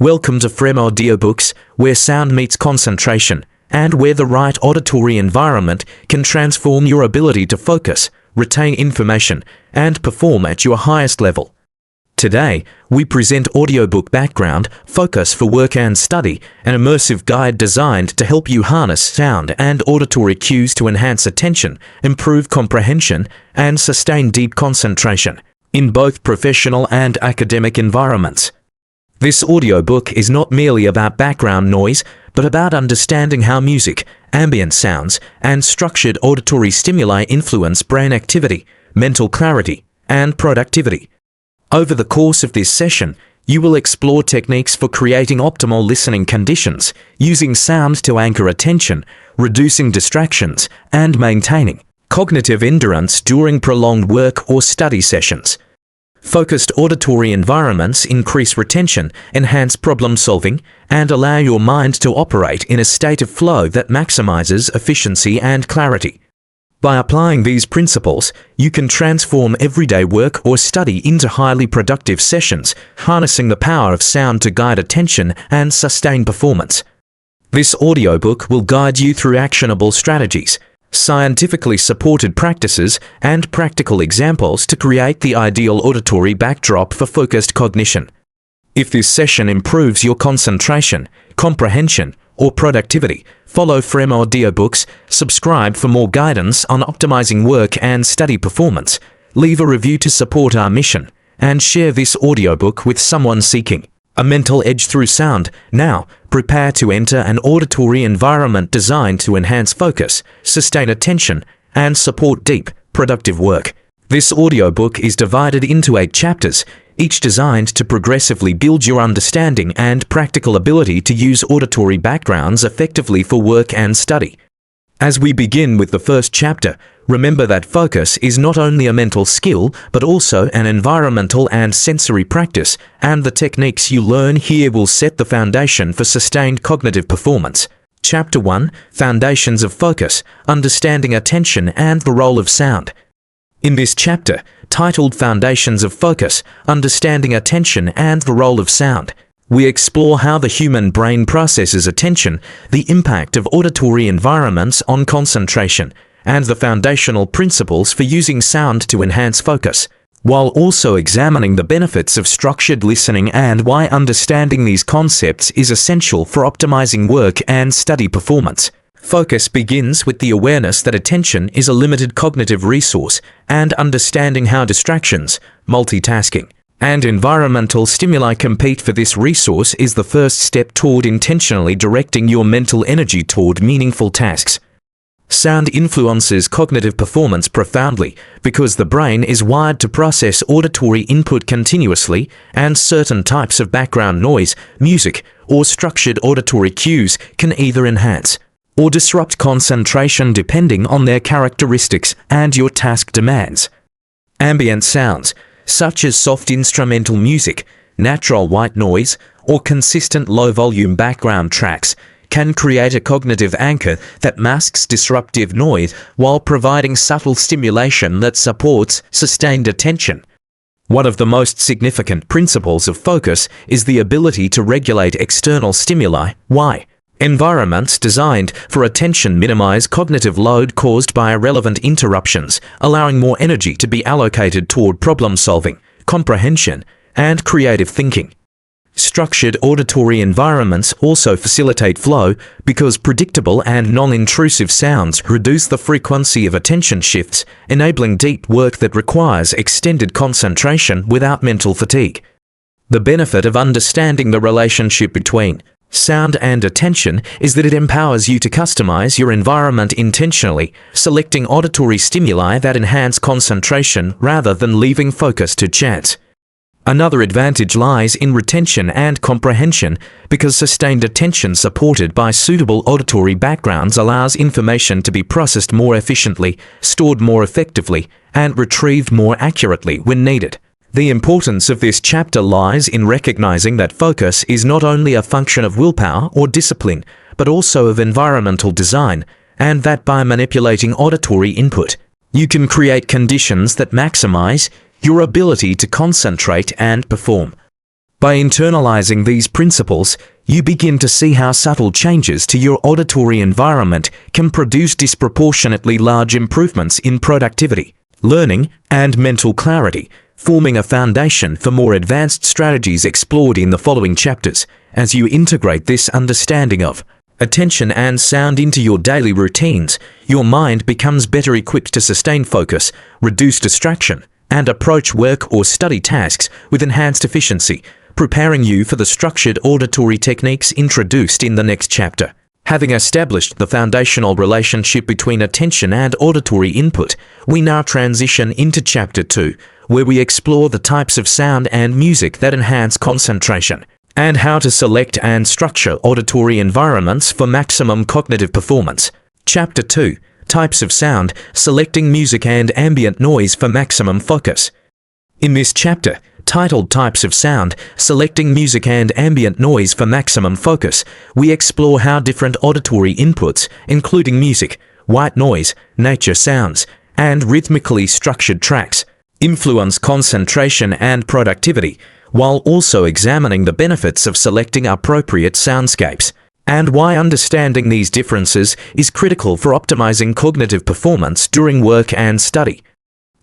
Welcome to Audiobooks, where sound meets concentration, and where the right auditory environment can transform your ability to focus, retain information, and perform at your highest level. Today, we present Audiobook Background, Focus for Work and Study, an immersive guide designed to help you harness sound and auditory cues to enhance attention, improve comprehension, and sustain deep concentration in both professional and academic environments. This audiobook is not merely about background noise, but about understanding how music, ambient sounds, and structured auditory stimuli influence brain activity, mental clarity, and productivity. Over the course of this session, you will explore techniques for creating optimal listening conditions, using sound to anchor attention, reducing distractions, and maintaining cognitive endurance during prolonged work or study sessions. Focused auditory environments increase retention, enhance problem solving, and allow your mind to operate in a state of flow that maximizes efficiency and clarity. By applying these principles, you can transform everyday work or study into highly productive sessions, harnessing the power of sound to guide attention and sustain performance. This audiobook will guide you through actionable strategies, scientifically supported practices, and practical examples to create the ideal auditory backdrop for focused cognition. If this session improves your concentration, comprehension, or productivity, follow Audiobooks, subscribe for more guidance on optimizing work and study performance, leave a review to support our mission, and share this audiobook with someone seeking a mental edge through sound. Now, prepare to enter an auditory environment designed to enhance focus, sustain attention, and support deep, productive work. This audiobook is divided into 8 chapters, each designed to progressively build your understanding and practical ability to use auditory backgrounds effectively for work and study. As we begin with the first chapter, remember that focus is not only a mental skill, but also an environmental and sensory practice, and the techniques you learn here will set the foundation for sustained cognitive performance. Chapter 1: Foundations of Focus, Understanding Attention and the Role of Sound. In this chapter, titled Foundations of Focus, Understanding Attention and the Role of Sound, we explore how the human brain processes attention, the impact of auditory environments on concentration, and the foundational principles for using sound to enhance focus, while also examining the benefits of structured listening and why understanding these concepts is essential for optimizing work and study performance. Focus begins with the awareness that attention is a limited cognitive resource, and understanding how distractions, multitasking, and environmental stimuli compete for this resource is the first step toward intentionally directing your mental energy toward meaningful tasks. Sound influences cognitive performance profoundly because the brain is wired to process auditory input continuously, and certain types of background noise, music, or structured auditory cues can either enhance or disrupt concentration depending on their characteristics and your task demands. Ambient sounds, such as soft instrumental music, natural white noise, or consistent low-volume background tracks, can create a cognitive anchor that masks disruptive noise while providing subtle stimulation that supports sustained attention. One of the most significant principles of focus is the ability to regulate external stimuli. Why? Environments designed for attention minimize cognitive load caused by irrelevant interruptions, allowing more energy to be allocated toward problem solving, comprehension, and creative thinking. Structured auditory environments also facilitate flow because predictable and non-intrusive sounds reduce the frequency of attention shifts, enabling deep work that requires extended concentration without mental fatigue. The benefit of understanding the relationship between sound and attention is that it empowers you to customize your environment intentionally, selecting auditory stimuli that enhance concentration rather than leaving focus to chance. Another advantage lies in retention and comprehension because sustained attention supported by suitable auditory backgrounds allows information to be processed more efficiently, stored more effectively, and retrieved more accurately when needed. The importance of this chapter lies in recognizing that focus is not only a function of willpower or discipline, but also of environmental design, and that by manipulating auditory input, you can create conditions that maximize your ability to concentrate and perform. By internalizing these principles, you begin to see how subtle changes to your auditory environment can produce disproportionately large improvements in productivity, learning, and mental clarity, forming a foundation for more advanced strategies explored in the following chapters. As you integrate this understanding of attention and sound into your daily routines, your mind becomes better equipped to sustain focus, reduce distraction, and approach work or study tasks with enhanced efficiency, preparing you for the structured auditory techniques introduced in the next chapter. Having established the foundational relationship between attention and auditory input, we now transition into Chapter 2, where we explore the types of sound and music that enhance concentration, and how to select and structure auditory environments for maximum cognitive performance. Chapter 2, Types of Sound, Selecting Music and Ambient Noise for Maximum Focus. In this chapter, titled Types of Sound, Selecting Music and Ambient Noise for Maximum Focus, we explore how different auditory inputs, including music, white noise, nature sounds, and rhythmically structured tracks, influence concentration and productivity, while also examining the benefits of selecting appropriate soundscapes, and why understanding these differences is critical for optimizing cognitive performance during work and study.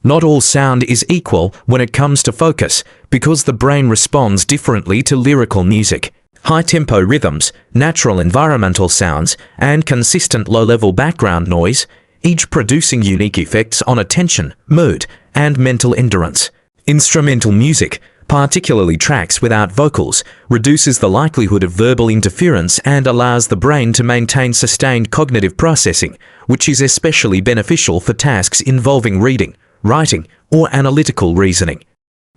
Not all sound is equal when it comes to focus, because the brain responds differently to lyrical music, high-tempo rhythms, natural environmental sounds, and consistent low-level background noise, each producing unique effects on attention, mood, and mental endurance. Instrumental music, particularly tracks without vocals, reduces the likelihood of verbal interference and allows the brain to maintain sustained cognitive processing, which is especially beneficial for tasks involving reading, writing, or analytical reasoning.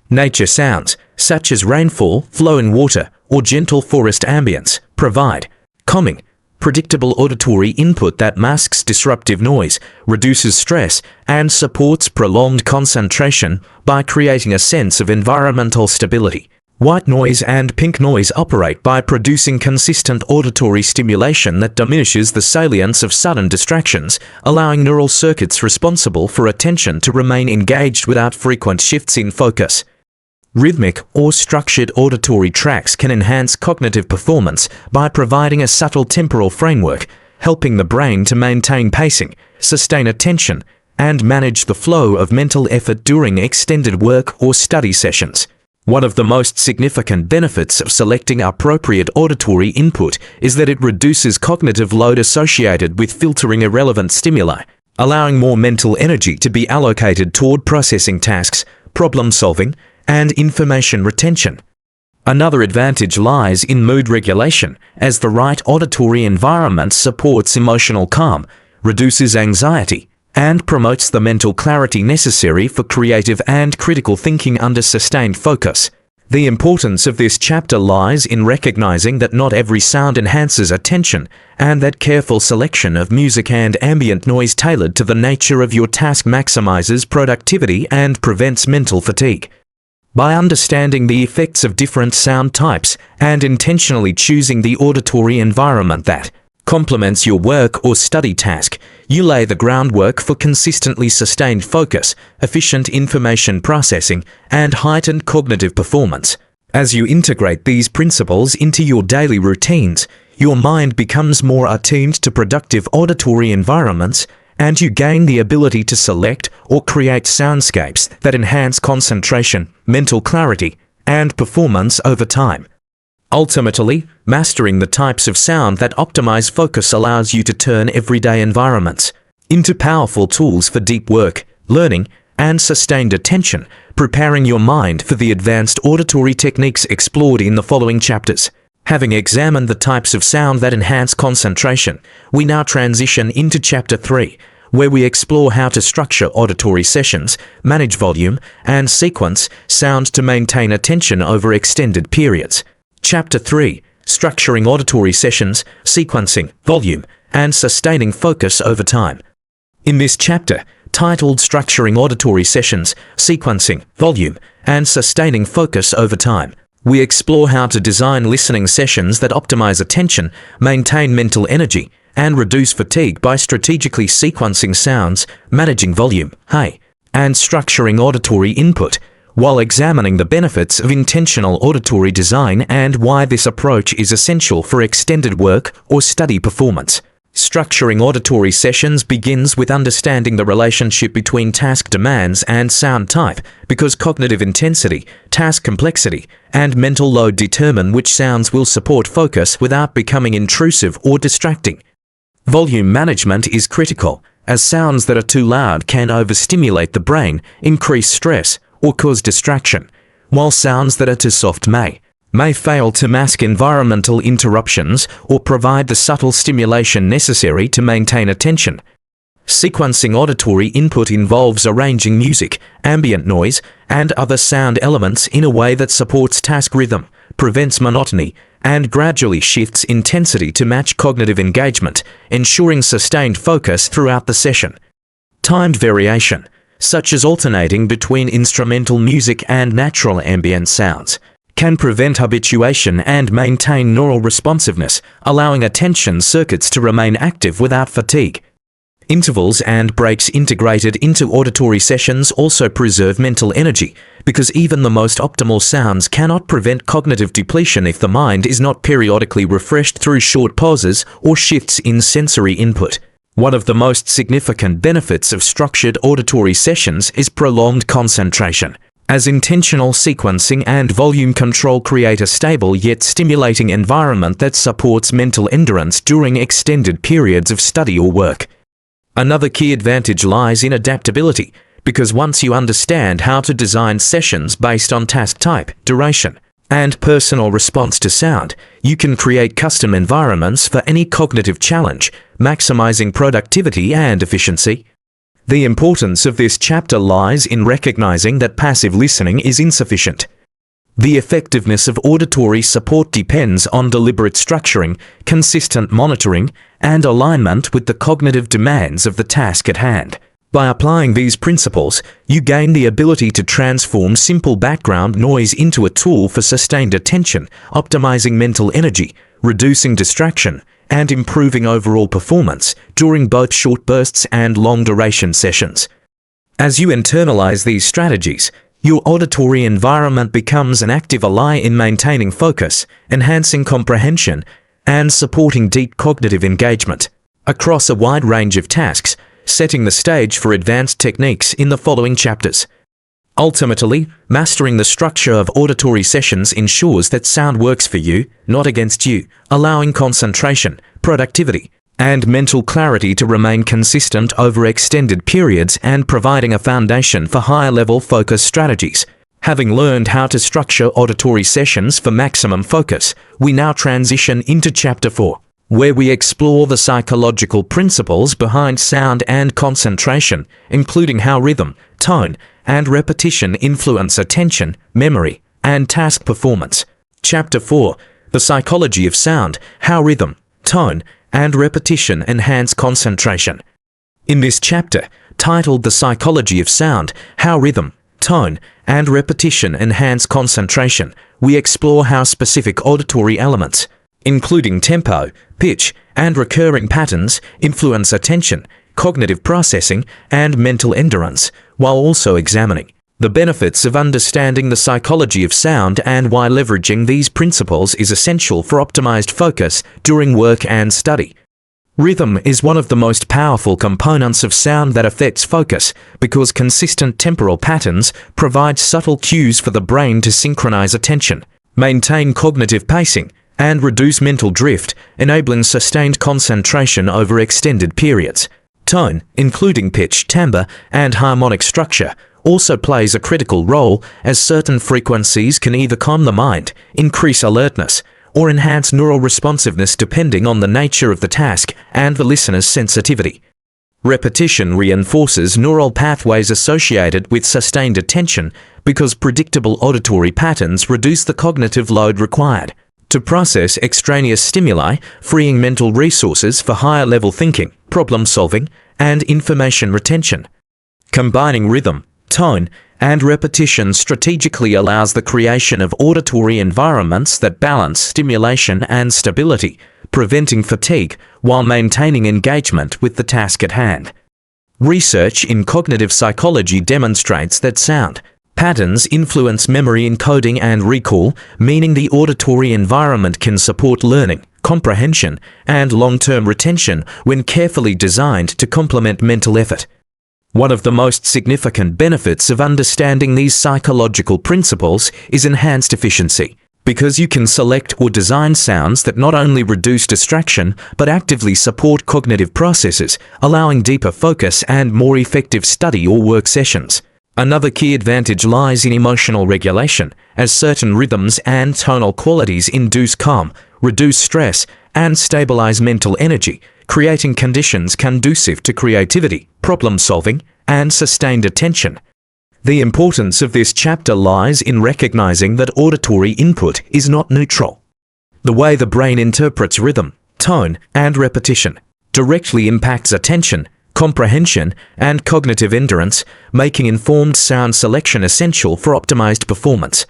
Nature sounds, such as rainfall, flowing water, or gentle forest ambience, provide calming, predictable auditory input that masks disruptive noise, reduces stress, and supports prolonged concentration by creating a sense of environmental stability. White noise and pink noise operate by producing consistent auditory stimulation that diminishes the salience of sudden distractions, allowing neural circuits responsible for attention to remain engaged without frequent shifts in focus. Rhythmic or structured auditory tracks can enhance cognitive performance by providing a subtle temporal framework, helping the brain to maintain pacing, sustain attention, and manage the flow of mental effort during extended work or study sessions. One of the most significant benefits of selecting appropriate auditory input is that it reduces cognitive load associated with filtering irrelevant stimuli, allowing more mental energy to be allocated toward processing tasks, problem solving, and information retention. Another advantage lies in mood regulation, as the right auditory environment supports emotional calm, reduces anxiety, and promotes the mental clarity necessary for creative and critical thinking under sustained focus. The importance of this chapter lies in recognizing that not every sound enhances attention, and that careful selection of music and ambient noise tailored to the nature of your task maximizes productivity and prevents mental fatigue. By understanding the effects of different sound types and intentionally choosing the auditory environment that complements your work or study task, you lay the groundwork for consistently sustained focus, efficient information processing, and heightened cognitive performance. As you integrate these principles into your daily routines, your mind becomes more attuned to productive auditory environments, and you gain the ability to select or create soundscapes that enhance concentration, mental clarity, and performance over time. Ultimately, mastering the types of sound that optimize focus allows you to turn everyday environments into powerful tools for deep work, learning, and sustained attention, preparing your mind for the advanced auditory techniques explored in the following chapters. Having examined the types of sound that enhance concentration, we now transition into Chapter 3, where we explore how to structure auditory sessions, manage volume, and sequence sound to maintain attention over extended periods. Chapter 3, Structuring Auditory Sessions, Sequencing, Volume, and Sustaining Focus Over Time. In this chapter, titled Structuring Auditory Sessions, Sequencing, Volume, and Sustaining Focus Over Time, we explore how to design listening sessions that optimize attention, maintain mental energy, and reduce fatigue by strategically sequencing sounds, managing volume, and structuring auditory input, while examining the benefits of intentional auditory design and why this approach is essential for extended work or study performance. Structuring auditory sessions begins with understanding the relationship between task demands and sound type, because cognitive intensity, task complexity, and mental load determine which sounds will support focus without becoming intrusive or distracting. Volume management is critical, as sounds that are too loud can overstimulate the brain, increase stress, or cause distraction, while sounds that are too soft may fail to mask environmental interruptions or provide the subtle stimulation necessary to maintain attention. Sequencing auditory input involves arranging music, ambient noise, and other sound elements in a way that supports task rhythm, prevents monotony, and gradually shifts intensity to match cognitive engagement, ensuring sustained focus throughout the session. Timed variation, such as alternating between instrumental music and natural ambient sounds, can prevent habituation and maintain neural responsiveness, allowing attention circuits to remain active without fatigue. Intervals and breaks integrated into auditory sessions also preserve mental energy, because even the most optimal sounds cannot prevent cognitive depletion if the mind is not periodically refreshed through short pauses or shifts in sensory input. One of the most significant benefits of structured auditory sessions is prolonged concentration, as intentional sequencing and volume control create a stable yet stimulating environment that supports mental endurance during extended periods of study or work. Another key advantage lies in adaptability, because once you understand how to design sessions based on task type, duration, and personal response to sound, you can create custom environments for any cognitive challenge, maximizing productivity and efficiency. The importance of this chapter lies in recognizing that passive listening is insufficient. The effectiveness of auditory support depends on deliberate structuring, consistent monitoring, and alignment with the cognitive demands of the task at hand. By applying these principles, you gain the ability to transform simple background noise into a tool for sustained attention, optimizing mental energy, reducing distraction, and improving overall performance during both short bursts and long-duration sessions. As you internalize these strategies, your auditory environment becomes an active ally in maintaining focus, enhancing comprehension, and supporting deep cognitive engagement across a wide range of tasks, setting the stage for advanced techniques in the following chapters. Ultimately, mastering the structure of auditory sessions ensures that sound works for you, not against you, allowing concentration, productivity, and mental clarity to remain consistent over extended periods and providing a foundation for higher-level focus strategies. Having learned how to structure auditory sessions for maximum focus, we now transition into Chapter 4, where we explore the psychological principles behind sound and concentration, including how rhythm, tone, and repetition influence attention, memory, and task performance. Chapter 4, The Psychology of Sound, How Rhythm, Tone, and Repetition Enhance Concentration. In this chapter, titled The Psychology of Sound, How Rhythm, Tone, and Repetition Enhance Concentration, we explore how specific auditory elements, including tempo, pitch, and recurring patterns, influence attention, cognitive processing, and mental endurance, while also examining the benefits of understanding the psychology of sound and why leveraging these principles is essential for optimized focus during work and study. Rhythm is one of the most powerful components of sound that affects focus, because consistent temporal patterns provide subtle cues for the brain to synchronize attention, maintain cognitive pacing, and reduce mental drift, enabling sustained concentration over extended periods. Tone, including pitch, timbre, and harmonic structure, also plays a critical role, as certain frequencies can either calm the mind, increase alertness, or enhance neural responsiveness depending on the nature of the task and the listener's sensitivity. Repetition reinforces neural pathways associated with sustained attention, because predictable auditory patterns reduce the cognitive load required to process extraneous stimuli, freeing mental resources for higher-level thinking, problem-solving, and information retention. Combining rhythm, tone, and repetition strategically allows the creation of auditory environments that balance stimulation and stability, preventing fatigue while maintaining engagement with the task at hand. Research in cognitive psychology demonstrates that sound, Patterns influence memory encoding and recall, meaning the auditory environment can support learning, comprehension, and long-term retention when carefully designed to complement mental effort. One of the most significant benefits of understanding these psychological principles is enhanced efficiency, because you can select or design sounds that not only reduce distraction but actively support cognitive processes, allowing deeper focus and more effective study or work sessions. Another key advantage lies in emotional regulation, as certain rhythms and tonal qualities induce calm, reduce stress, and stabilize mental energy, creating conditions conducive to creativity, problem-solving, and sustained attention. The importance of this chapter lies in recognizing that auditory input is not neutral. The way the brain interprets rhythm, tone, and repetition directly impacts attention, comprehension, and cognitive endurance, making informed sound selection essential for optimized performance.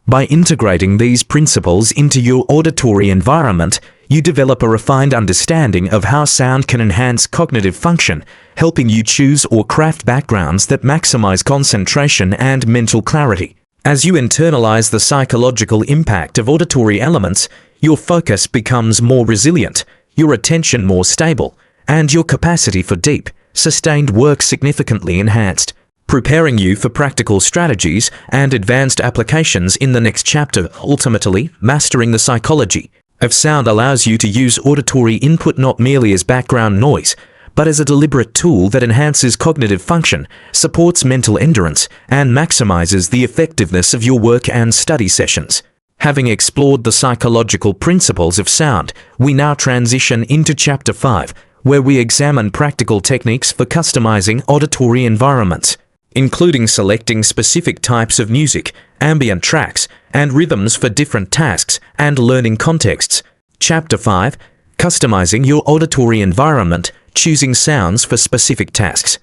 By integrating these principles into your auditory environment, you develop a refined understanding of how sound can enhance cognitive function, helping you choose or craft backgrounds that maximize concentration and mental clarity. As you internalize the psychological impact of auditory elements, your focus becomes more resilient, your attention more stable, and your capacity for deep, sustained work significantly enhanced, preparing you for practical strategies and advanced applications in the next chapter. Ultimately, mastering the psychology of sound allows you to use auditory input not merely as background noise, but as a deliberate tool that enhances cognitive function, supports mental endurance, and maximizes the effectiveness of your work and study sessions. Having explored the psychological principles of sound, we now transition into Chapter 5, where we examine practical techniques for customizing auditory environments, including selecting specific types of music, ambient tracks, and rhythms for different tasks and learning contexts. Chapter 5, Customizing Your Auditory Environment, Choosing Sounds for Specific Tasks.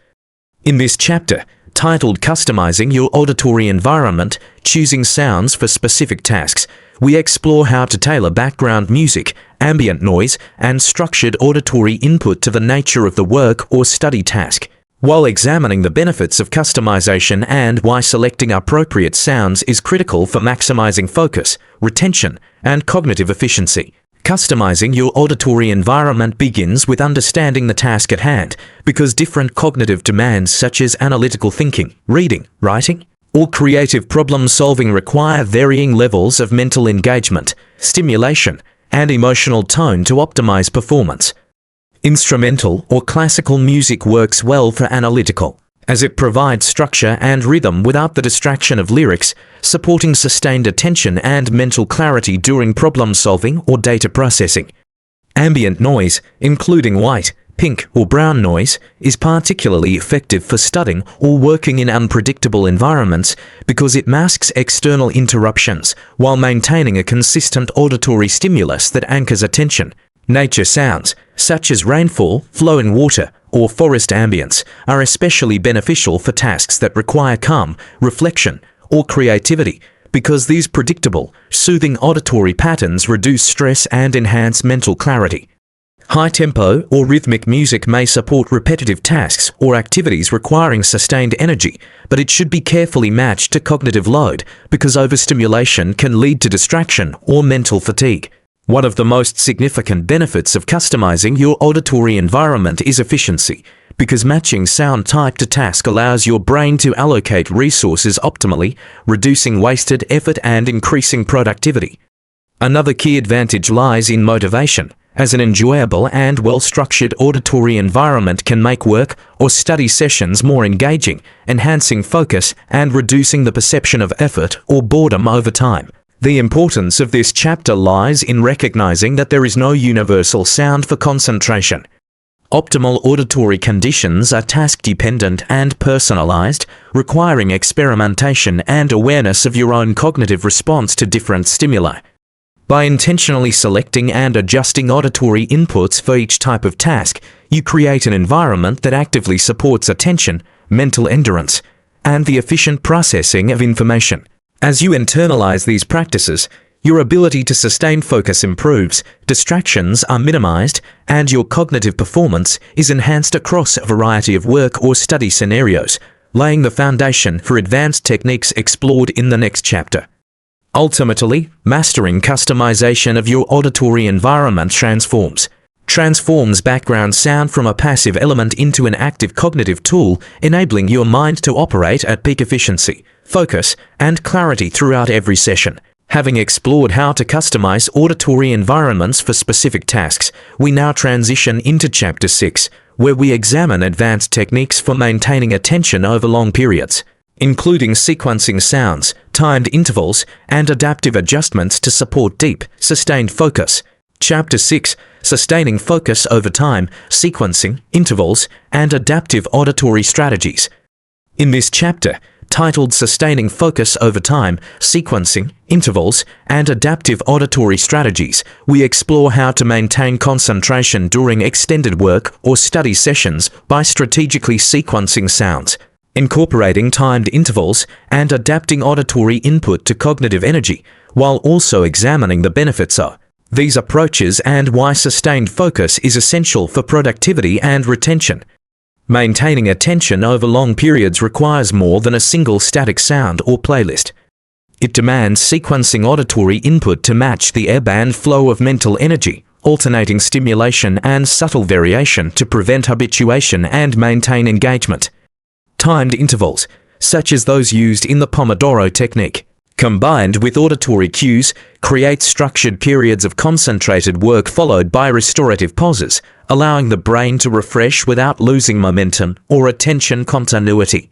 In this chapter, titled Customizing Your Auditory Environment, Choosing Sounds for Specific Tasks, we explore how to tailor background music, ambient noise, and structured auditory input to the nature of the work or study task, while examining the benefits of customization and why selecting appropriate sounds is critical for maximizing focus, retention, and cognitive efficiency. Customizing your auditory environment begins with understanding the task at hand, because different cognitive demands such as analytical thinking, reading, writing, or creative problem-solving require varying levels of mental engagement, stimulation, and emotional tone to optimize performance. Instrumental or classical music works well for analytical, as it provides structure and rhythm without the distraction of lyrics, supporting sustained attention and mental clarity during problem-solving or data processing. Ambient noise, including white, pink, or brown noise, is particularly effective for studying or working in unpredictable environments because it masks external interruptions while maintaining a consistent auditory stimulus that anchors attention. Nature sounds, such as rainfall, flowing water, or forest ambience, are especially beneficial for tasks that require calm, reflection, or creativity, because these predictable, soothing auditory patterns reduce stress and enhance mental clarity. High-tempo or rhythmic music may support repetitive tasks or activities requiring sustained energy, but it should be carefully matched to cognitive load because overstimulation can lead to distraction or mental fatigue. One of the most significant benefits of customizing your auditory environment is efficiency, because matching sound type to task allows your brain to allocate resources optimally, reducing wasted effort and increasing productivity. Another key advantage lies in motivation, as an enjoyable and well-structured auditory environment can make work or study sessions more engaging, enhancing focus and reducing the perception of effort or boredom over time. The importance of this chapter lies in recognizing that there is no universal sound for concentration. Optimal auditory conditions are task-dependent and personalized, requiring experimentation and awareness of your own cognitive response to different stimuli. By intentionally selecting and adjusting auditory inputs for each type of task, you create an environment that actively supports attention, mental endurance, and the efficient processing of information. As you internalize these practices, your ability to sustain focus improves, distractions are minimized, and your cognitive performance is enhanced across a variety of work or study scenarios. laying the foundation for advanced techniques explored in the next chapter. Ultimately, mastering customization of your auditory environment transforms background sound from a passive element into an active cognitive tool, enabling your mind to operate at peak efficiency, focus, and clarity throughout every session. Having explored how to customize auditory environments for specific tasks, we now transition into Chapter 6, where we examine advanced techniques for maintaining attention over long periods, including sequencing sounds, timed intervals, and adaptive adjustments to support deep, sustained focus. Chapter 6, Sustaining Focus Over Time, Sequencing, Intervals, and Adaptive Auditory Strategies. In this chapter, titled Sustaining Focus Over Time, Sequencing, Intervals, and Adaptive Auditory Strategies, we explore how to maintain concentration during extended work or study sessions by strategically sequencing sounds, incorporating timed intervals, and adapting auditory input to cognitive energy, while also examining the benefits of these approaches and why sustained focus is essential for productivity and retention. Maintaining attention over long periods requires more than a single static sound or playlist. It demands sequencing auditory input to match the ebb and flow of mental energy, alternating stimulation and subtle variation to prevent habituation and maintain engagement. Timed intervals, such as those used in the Pomodoro technique, combined with auditory cues, create structured periods of concentrated work followed by restorative pauses, allowing the brain to refresh without losing momentum or attention continuity.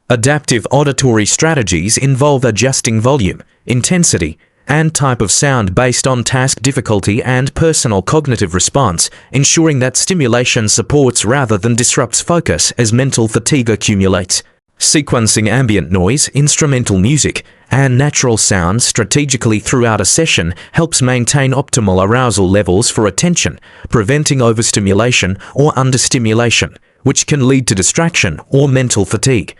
Adaptive auditory strategies involve adjusting volume, intensity, and type of sound based on task difficulty and personal cognitive response, ensuring that stimulation supports rather than disrupts focus as mental fatigue accumulates. Sequencing ambient noise, instrumental music, and natural sounds strategically throughout a session helps maintain optimal arousal levels for attention, preventing overstimulation or understimulation, which can lead to distraction or mental fatigue.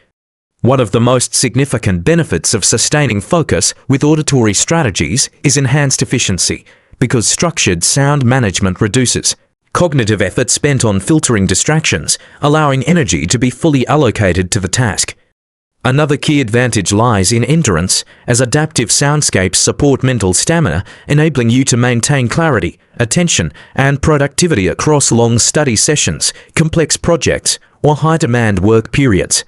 One of the most significant benefits of sustaining focus with auditory strategies is enhanced efficiency, because structured sound management reduces cognitive effort spent on filtering distractions, allowing energy to be fully allocated to the task. Another key advantage lies in endurance, as adaptive soundscapes support mental stamina, enabling you to maintain clarity, attention, and productivity across long study sessions, complex projects, or high-demand work periods.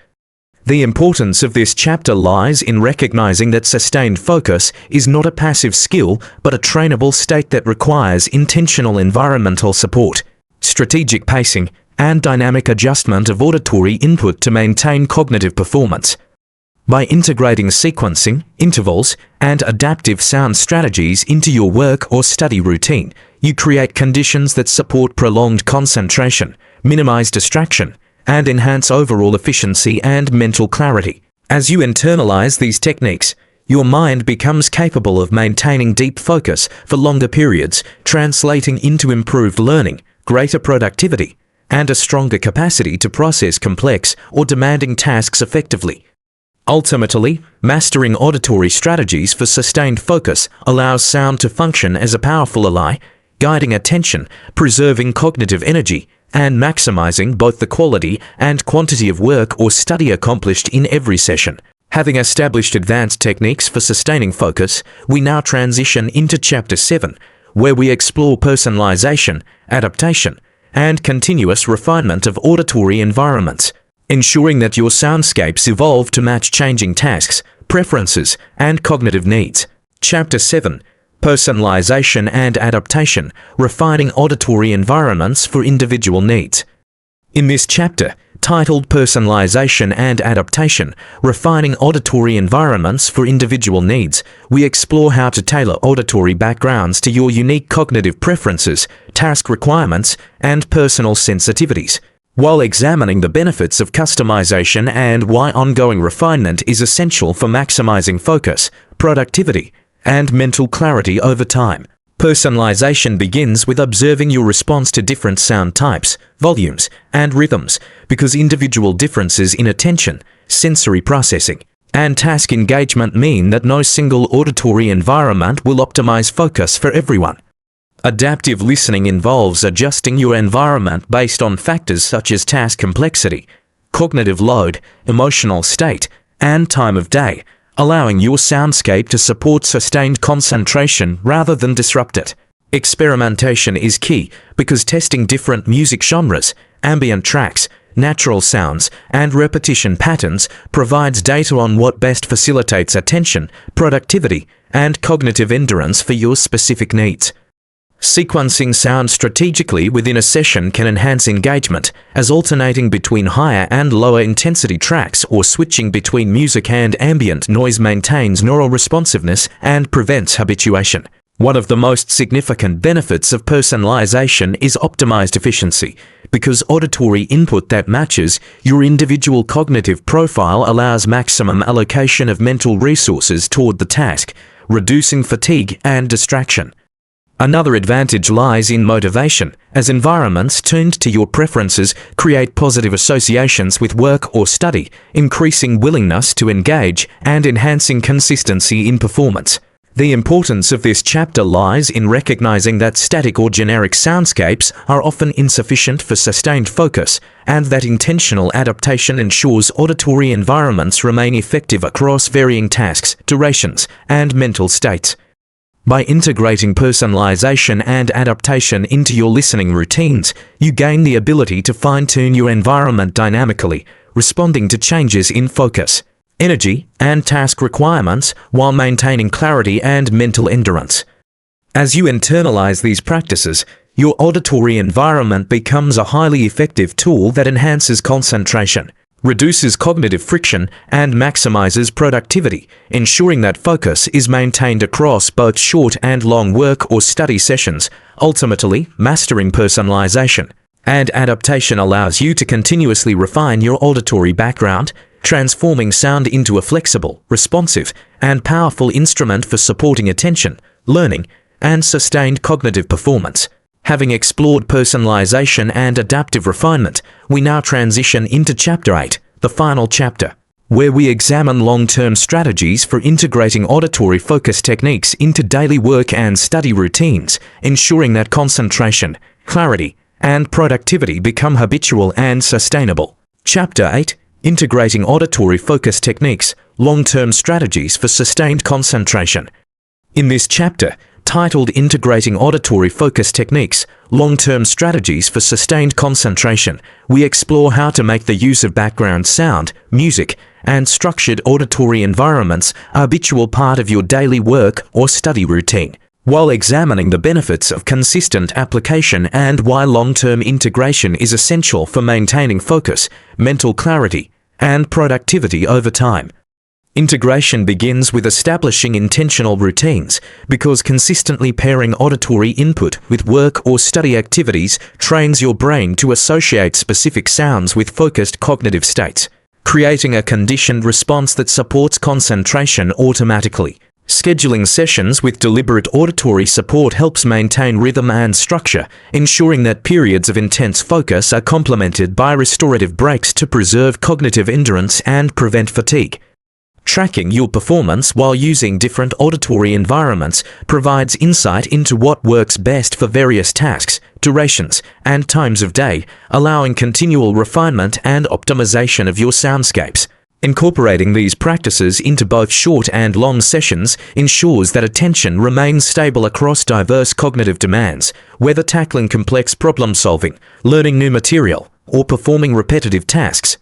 The importance of this chapter lies in recognizing that sustained focus is not a passive skill, but a trainable state that requires intentional environmental support, strategic pacing, and dynamic adjustment of auditory input to maintain cognitive performance. By integrating sequencing, intervals, and adaptive sound strategies into your work or study routine, you create conditions that support prolonged concentration, minimize distraction, and enhance overall efficiency and mental clarity. As you internalize these techniques, your mind becomes capable of maintaining deep focus for longer periods, translating into improved learning, greater productivity, and a stronger capacity to process complex or demanding tasks effectively. Ultimately, mastering auditory strategies for sustained focus allows sound to function as a powerful ally, guiding attention, preserving cognitive energy, and maximizing both the quality and quantity of work or study accomplished in every session. Having established advanced techniques for sustaining focus, we now transition into Chapter 7, where we explore personalization, adaptation, and continuous refinement of auditory environments, ensuring that your soundscapes evolve to match changing tasks, preferences, and cognitive needs. Chapter 7, Personalization and Adaptation, Refining Auditory Environments for Individual Needs. In this chapter, titled Personalization and Adaptation, Refining Auditory Environments for Individual Needs, we explore how to tailor auditory backgrounds to your unique cognitive preferences, task requirements, and personal sensitivities, while examining the benefits of customization and why ongoing refinement is essential for maximizing focus, productivity, and mental clarity over time. Personalization begins with observing your response to different sound types, volumes, and rhythms, because individual differences in attention, sensory processing, and task engagement mean that no single auditory environment will optimize focus for everyone. Adaptive listening involves adjusting your environment based on factors such as task complexity, cognitive load, emotional state, and time of day, allowing your soundscape to support sustained concentration rather than disrupt it. Experimentation is key because testing different music genres, ambient tracks, natural sounds, and repetition patterns provides data on what best facilitates attention, productivity, and cognitive endurance for your specific needs. Sequencing sound strategically within a session can enhance engagement, as alternating between higher and lower intensity tracks or switching between music and ambient noise maintains neural responsiveness and prevents habituation. One of the most significant benefits of personalization is optimized efficiency, because auditory input that matches your individual cognitive profile allows maximum allocation of mental resources toward the task, reducing fatigue and distraction. Another advantage lies in motivation, as environments tuned to your preferences create positive associations with work or study, increasing willingness to engage and enhancing consistency in performance. The importance of this chapter lies in recognizing that static or generic soundscapes are often insufficient for sustained focus, and that intentional adaptation ensures auditory environments remain effective across varying tasks, durations, and mental states. By integrating personalization and adaptation into your listening routines, you gain the ability to fine-tune your environment dynamically, responding to changes in focus, energy, and task requirements while maintaining clarity and mental endurance. As you internalize these practices, your auditory environment becomes a highly effective tool that enhances concentration, reduces cognitive friction, and maximizes productivity, ensuring that focus is maintained across both short and long work or study sessions. Ultimately, mastering personalization and adaptation allows you to continuously refine your auditory background, transforming sound into a flexible, responsive, and powerful instrument for supporting attention, learning, and sustained cognitive performance. Having explored personalization and adaptive refinement, we now transition into Chapter 8, the final chapter, where we examine long-term strategies for integrating auditory focus techniques into daily work and study routines, ensuring that concentration, clarity, and productivity become habitual and sustainable. Chapter 8, Integrating Auditory Focus Techniques, Long-Term Strategies for Sustained Concentration. In this chapter, titled Integrating Auditory Focus Techniques, Long-Term Strategies for Sustained Concentration, we explore how to make the use of background sound, music, and structured auditory environments a habitual part of your daily work or study routine, while examining the benefits of consistent application and why long-term integration is essential for maintaining focus, mental clarity, and productivity over time. Integration begins with establishing intentional routines, because consistently pairing auditory input with work or study activities trains your brain to associate specific sounds with focused cognitive states, creating a conditioned response that supports concentration automatically. Scheduling sessions with deliberate auditory support helps maintain rhythm and structure, ensuring that periods of intense focus are complemented by restorative breaks to preserve cognitive endurance and prevent fatigue. Tracking your performance while using different auditory environments provides insight into what works best for various tasks, durations, and times of day, allowing continual refinement and optimization of your soundscapes. Incorporating these practices into both short and long sessions ensures that attention remains stable across diverse cognitive demands, whether tackling complex problem-solving, learning new material, or performing repetitive tasks.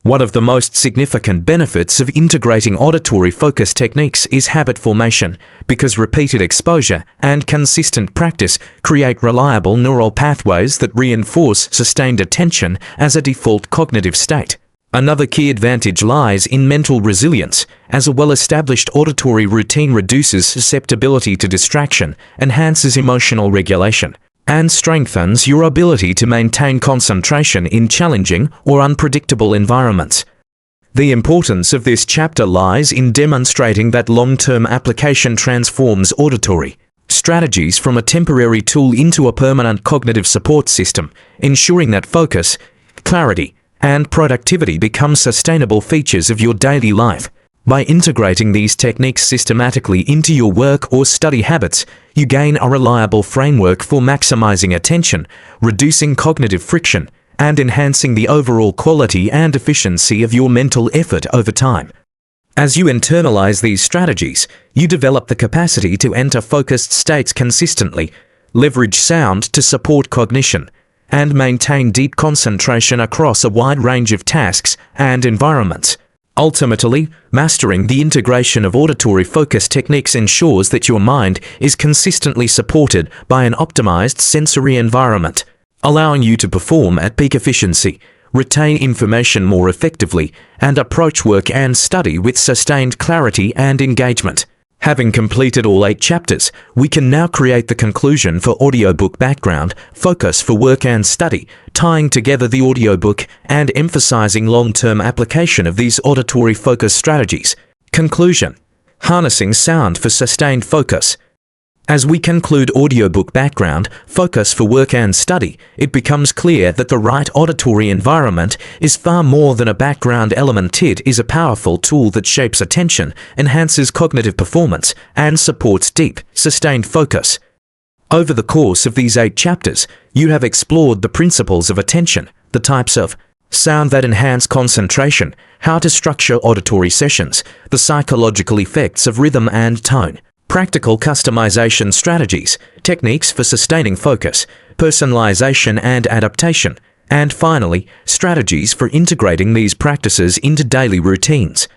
One of the most significant benefits of integrating auditory focus techniques is habit formation, because repeated exposure and consistent practice create reliable neural pathways that reinforce sustained attention as a default cognitive state. Another key advantage lies in mental resilience, as a well-established auditory routine reduces susceptibility to distraction, enhances emotional regulation, and strengthens your ability to maintain concentration in challenging or unpredictable environments. The importance of this chapter lies in demonstrating that long-term application transforms auditory strategies from a temporary tool into a permanent cognitive support system, ensuring that focus, clarity, and productivity become sustainable features of your daily life. By integrating these techniques systematically into your work or study habits, you gain a reliable framework for maximizing attention, reducing cognitive friction, and enhancing the overall quality and efficiency of your mental effort over time. As you internalize these strategies, you develop the capacity to enter focused states consistently, leverage sound to support cognition, and maintain deep concentration across a wide range of tasks and environments. Ultimately, mastering the integration of auditory focus techniques ensures that your mind is consistently supported by an optimized sensory environment, allowing you to perform at peak efficiency, retain information more effectively, and approach work and study with sustained clarity and engagement. Having completed all 8 chapters, we can now create the conclusion for audiobook background, focus for work and study, tying together the audiobook and emphasizing long-term application of these auditory focus strategies. Conclusion: harnessing sound for sustained focus. As we conclude audiobook background, focus for work and study, it becomes clear that the right auditory environment is far more than a background element. It is a powerful tool that shapes attention, enhances cognitive performance, and supports deep, sustained focus. Over the course of these 8 chapters, you have explored the principles of attention, the types of sound that enhance concentration, how to structure auditory sessions, the psychological effects of rhythm and tone, practical customization strategies, techniques for sustaining focus, personalization and adaptation, and finally, strategies for integrating these practices into daily routines.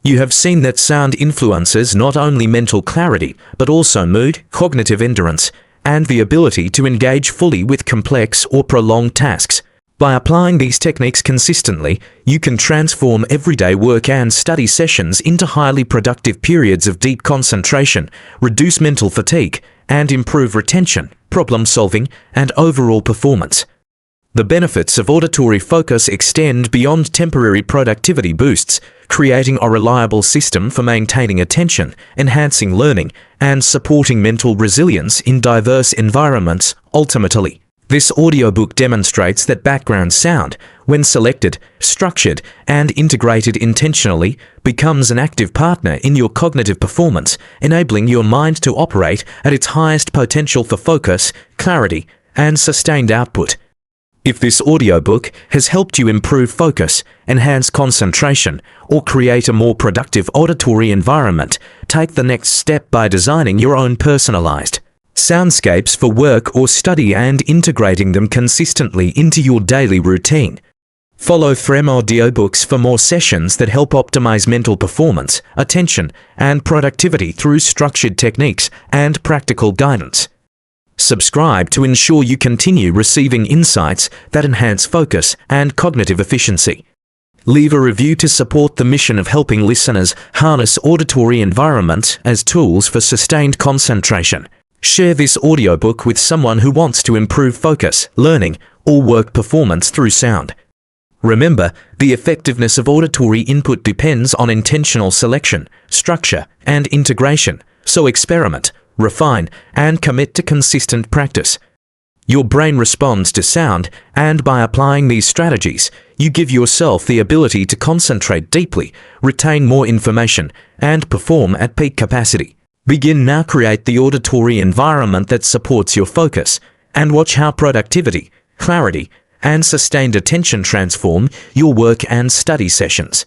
You have seen that sound influences not only mental clarity, but also mood, cognitive endurance, and the ability to engage fully with complex or prolonged tasks. By applying these techniques consistently, you can transform everyday work and study sessions into highly productive periods of deep concentration, reduce mental fatigue, and improve retention, problem solving, and overall performance. The benefits of auditory focus extend beyond temporary productivity boosts, creating a reliable system for maintaining attention, enhancing learning, and supporting mental resilience in diverse environments. Ultimately, this audiobook demonstrates that background sound, when selected, structured, and integrated intentionally, becomes an active partner in your cognitive performance, enabling your mind to operate at its highest potential for focus, clarity, and sustained output. If this audiobook has helped you improve focus, enhance concentration, or create a more productive auditory environment, take the next step by designing your own personalized soundscapes for work or study and integrating them consistently into your daily routine. Follow Threm Audiobooks for more sessions that help optimize mental performance, attention, and productivity through structured techniques and practical guidance. Subscribe to ensure you continue receiving insights that enhance focus and cognitive efficiency. Leave a review to support the mission of helping listeners harness auditory environments as tools for sustained concentration. Share this audiobook with someone who wants to improve focus, learning, or work performance through sound. Remember, the effectiveness of auditory input depends on intentional selection, structure, and integration, so experiment, refine, and commit to consistent practice. Your brain responds to sound, and by applying these strategies, you give yourself the ability to concentrate deeply, retain more information, and perform at peak capacity. Begin now. Create the auditory environment that supports your focus, and watch how productivity, clarity, and sustained attention transform your work and study sessions.